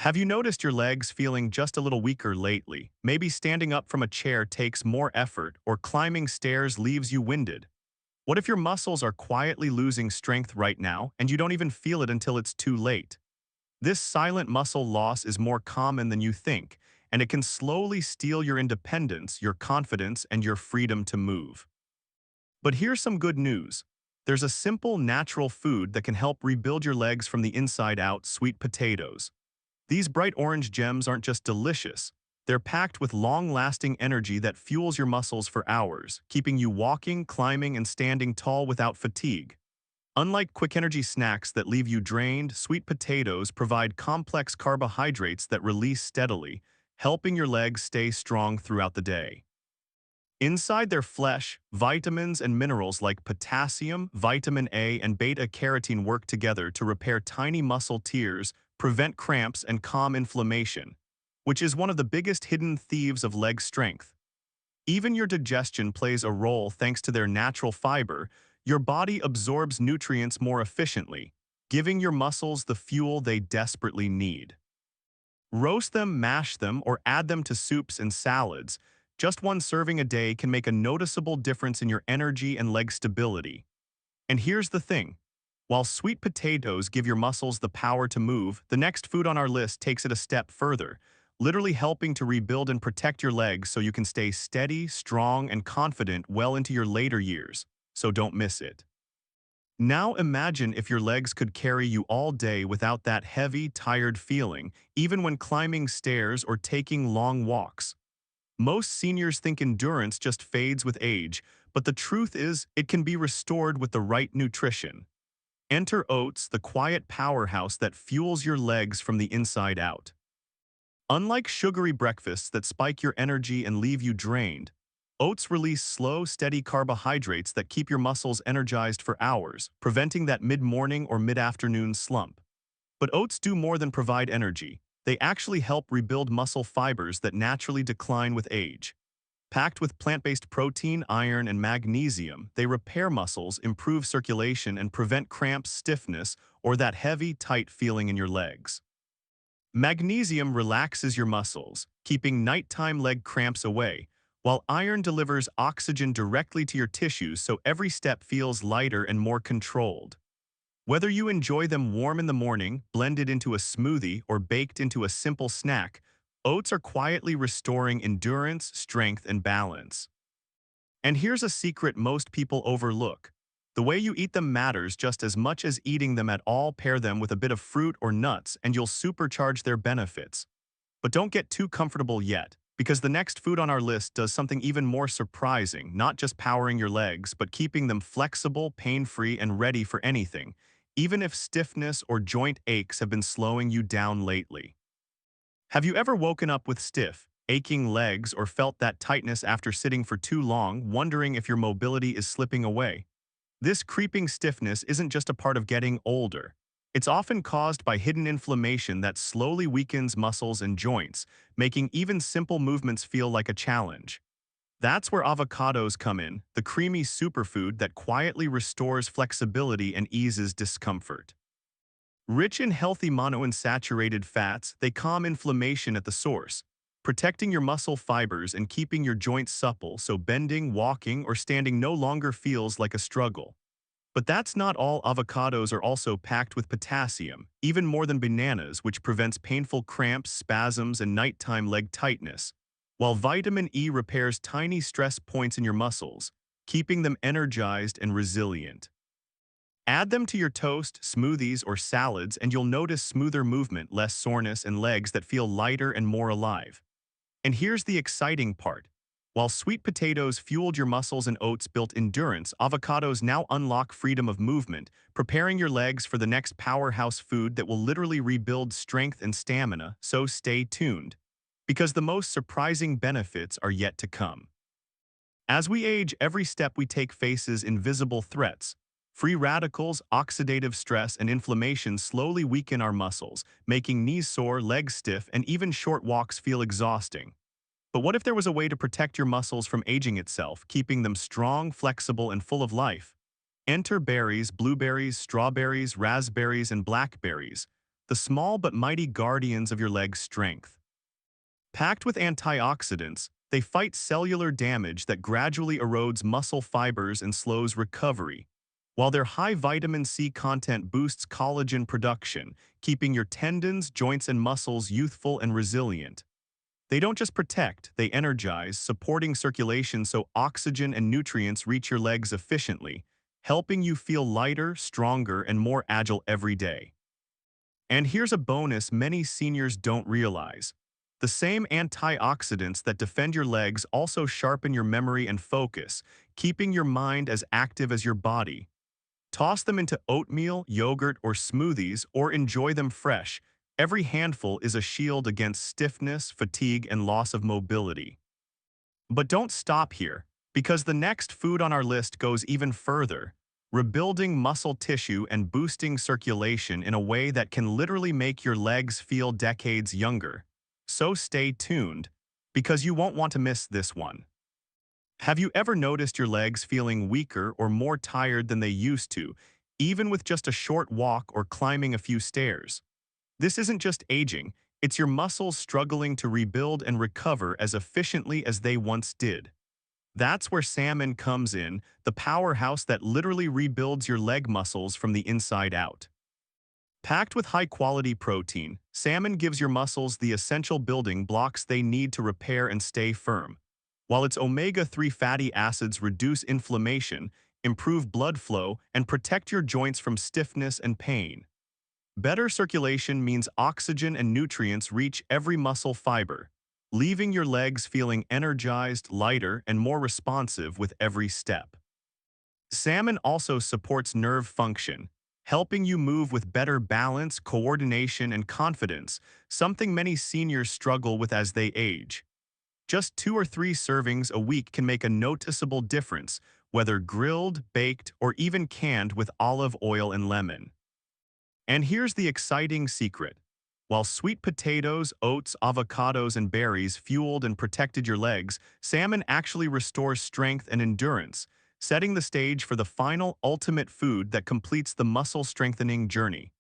Have you noticed your legs feeling just a little weaker lately? Maybe standing up from a chair takes more effort or climbing stairs leaves you winded. What if your muscles are quietly losing strength right now and you don't even feel it until it's too late? This silent muscle loss is more common than you think, and it can slowly steal your independence, your confidence, and your freedom to move. But here's some good news. There's a simple, natural food that can help rebuild your legs from the inside out: sweet potatoes. These bright orange gems aren't just delicious, they're packed with long-lasting energy that fuels your muscles for hours, keeping you walking, climbing, and standing tall without fatigue. Unlike quick-energy snacks that leave you drained, sweet potatoes provide complex carbohydrates that release steadily, helping your legs stay strong throughout the day. Inside their flesh, vitamins and minerals like potassium, vitamin A, and beta-carotene work together to repair tiny muscle tears, prevent cramps, and calm inflammation, which is one of the biggest hidden thieves of leg strength. Even your digestion plays a role thanks to their natural fiber. Your body absorbs nutrients more efficiently, giving your muscles the fuel they desperately need. Roast them, mash them, or add them to soups and salads. Just one serving a day can make a noticeable difference in your energy and leg stability. And here's the thing. While sweet potatoes give your muscles the power to move, the next food on our list takes it a step further, literally helping to rebuild and protect your legs so you can stay steady, strong, and confident well into your later years. So don't miss it. Now imagine if your legs could carry you all day without that heavy, tired feeling, even when climbing stairs or taking long walks. Most seniors think endurance just fades with age, but the truth is it can be restored with the right nutrition. Enter oats, the quiet powerhouse that fuels your legs from the inside out. Unlike sugary breakfasts that spike your energy and leave you drained, oats release slow, steady carbohydrates that keep your muscles energized for hours, preventing that mid-morning or mid-afternoon slump. But oats do more than provide energy. They actually help rebuild muscle fibers that naturally decline with age. Packed with plant-based protein, iron, and magnesium, they repair muscles, improve circulation, and prevent cramps, stiffness, or that heavy, tight feeling in your legs. Magnesium relaxes your muscles, keeping nighttime leg cramps away, while iron delivers oxygen directly to your tissues so every step feels lighter and more controlled. Whether you enjoy them warm in the morning, blended into a smoothie, or baked into a simple snack, oats are quietly restoring endurance, strength, and balance. And here's a secret most people overlook. The way you eat them matters just as much as eating them at all. Pair them with a bit of fruit or nuts and you'll supercharge their benefits. But don't get too comfortable yet, because the next food on our list does something even more surprising, not just powering your legs, but keeping them flexible, pain-free, and ready for anything, even if stiffness or joint aches have been slowing you down lately. Have you ever woken up with stiff, aching legs or felt that tightness after sitting for too long, wondering if your mobility is slipping away? This creeping stiffness isn't just a part of getting older. It's often caused by hidden inflammation that slowly weakens muscles and joints, making even simple movements feel like a challenge. That's where avocados come in, the creamy superfood that quietly restores flexibility and eases discomfort. Rich in healthy monounsaturated fats, they calm inflammation at the source, protecting your muscle fibers and keeping your joints supple so bending, walking, or standing no longer feels like a struggle. But that's not all. Avocados are also packed with potassium, even more than bananas, which prevents painful cramps, spasms, and nighttime leg tightness, while vitamin E repairs tiny stress points in your muscles, keeping them energized and resilient. Add them to your toast, smoothies, or salads, and you'll notice smoother movement, less soreness, and legs that feel lighter and more alive. And here's the exciting part. While sweet potatoes fueled your muscles and oats built endurance, avocados now unlock freedom of movement, preparing your legs for the next powerhouse food that will literally rebuild strength and stamina, so stay tuned, because the most surprising benefits are yet to come. As we age, every step we take faces invisible threats. Free radicals, oxidative stress, and inflammation slowly weaken our muscles, making knees sore, legs stiff, and even short walks feel exhausting. But what if there was a way to protect your muscles from aging itself, keeping them strong, flexible, and full of life? Enter berries, blueberries, strawberries, raspberries, and blackberries, the small but mighty guardians of your leg's strength. Packed with antioxidants, they fight cellular damage that gradually erodes muscle fibers and slows recovery, while their high vitamin C content boosts collagen production, keeping your tendons, joints, and muscles youthful and resilient. They don't just protect, they energize, supporting circulation so oxygen and nutrients reach your legs efficiently, helping you feel lighter, stronger, and more agile every day. And here's a bonus many seniors don't realize. The same antioxidants that defend your legs also sharpen your memory and focus, keeping your mind as active as your body. Toss them into oatmeal, yogurt, or smoothies, or enjoy them fresh. Every handful is a shield against stiffness, fatigue, and loss of mobility. But don't stop here, because the next food on our list goes even further, rebuilding muscle tissue and boosting circulation in a way that can literally make your legs feel decades younger. So stay tuned, because you won't want to miss this one. Have you ever noticed your legs feeling weaker or more tired than they used to, even with just a short walk or climbing a few stairs? This isn't just aging, it's your muscles struggling to rebuild and recover as efficiently as they once did. That's where salmon comes in, the powerhouse that literally rebuilds your leg muscles from the inside out. Packed with high-quality protein, salmon gives your muscles the essential building blocks they need to repair and stay firm, while its omega-3 fatty acids reduce inflammation, improve blood flow, and protect your joints from stiffness and pain. Better circulation means oxygen and nutrients reach every muscle fiber, leaving your legs feeling energized, lighter, and more responsive with every step. Salmon also supports nerve function, helping you move with better balance, coordination, and confidence, something many seniors struggle with as they age. Just 2 or 3 servings a week can make a noticeable difference, whether grilled, baked, or even canned with olive oil and lemon. And here's the exciting secret. While sweet potatoes, oats, avocados, and berries fueled and protected your legs, salmon actually restores strength and endurance, setting the stage for the final ultimate food that completes the muscle-strengthening journey.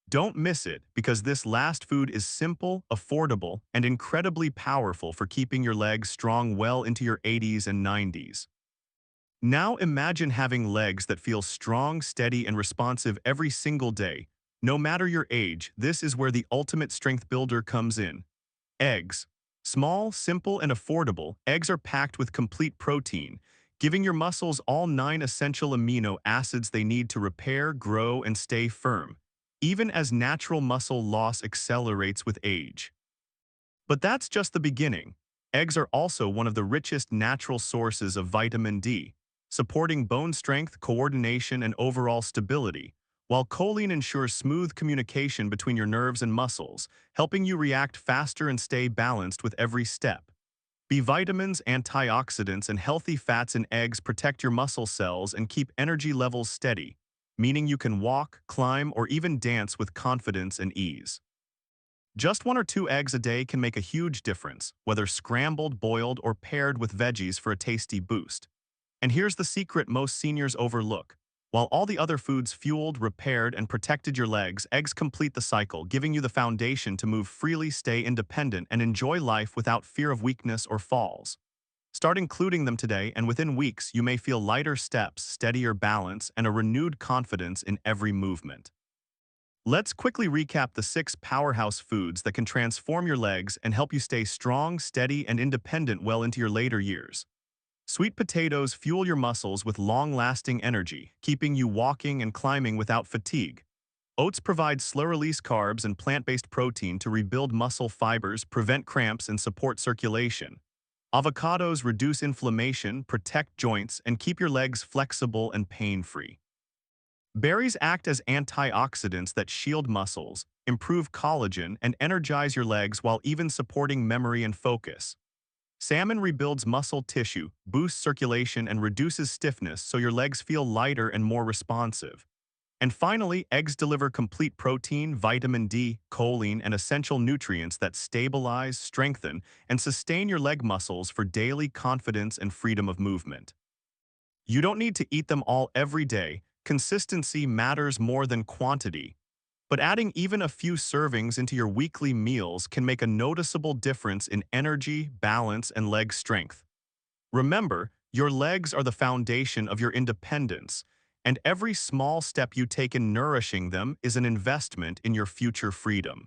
Don't miss it, because this last food is simple, affordable, and incredibly powerful for keeping your legs strong well into your 80s and 90s. Now imagine having legs that feel strong, steady, and responsive every single day. No matter your age, this is where the ultimate strength builder comes in. Eggs. Small, simple, and affordable, eggs are packed with complete protein, giving your muscles all 9 essential amino acids they need to repair, grow, and stay firm, even as natural muscle loss accelerates with age. But that's just the beginning. Eggs are also one of the richest natural sources of vitamin D, supporting bone strength, coordination, and overall stability, while choline ensures smooth communication between your nerves and muscles, helping you react faster and stay balanced with every step. B vitamins, antioxidants, and healthy fats in eggs protect your muscle cells and keep energy levels steady, meaning you can walk, climb, or even dance with confidence and ease. Just 1 or 2 eggs a day can make a huge difference, whether scrambled, boiled, or paired with veggies for a tasty boost. And here's the secret most seniors overlook. While all the other foods fueled, repaired, and protected your legs, eggs complete the cycle, giving you the foundation to move freely, stay independent, and enjoy life without fear of weakness or falls. Start including them today, and within weeks, you may feel lighter steps, steadier balance, and a renewed confidence in every movement. Let's quickly recap the 6 powerhouse foods that can transform your legs and help you stay strong, steady, and independent well into your later years. Sweet potatoes fuel your muscles with long-lasting energy, keeping you walking and climbing without fatigue. Oats provide slow-release carbs and plant-based protein to rebuild muscle fibers, prevent cramps, and support circulation. Avocados reduce inflammation, protect joints, and keep your legs flexible and pain-free. Berries act as antioxidants that shield muscles, improve collagen, and energize your legs while even supporting memory and focus. Salmon rebuilds muscle tissue, boosts circulation, and reduces stiffness so your legs feel lighter and more responsive. And finally, eggs deliver complete protein, vitamin D, choline, and essential nutrients that stabilize, strengthen, and sustain your leg muscles for daily confidence and freedom of movement. You don't need to eat them all every day. Consistency matters more than quantity. But adding even a few servings into your weekly meals can make a noticeable difference in energy, balance, and leg strength. Remember, your legs are the foundation of your independence, and every small step you take in nourishing them is an investment in your future freedom.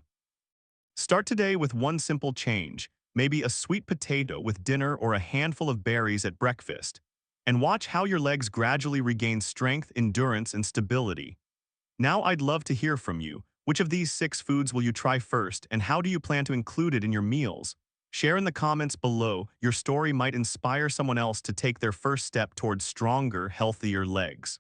Start today with one simple change, maybe a sweet potato with dinner or a handful of berries at breakfast, and watch how your legs gradually regain strength, endurance, and stability. Now I'd love to hear from you. Which of these 6 foods will you try first, and how do you plan to include it in your meals? Share in the comments below. Your story might inspire someone else to take their first step towards stronger, healthier legs.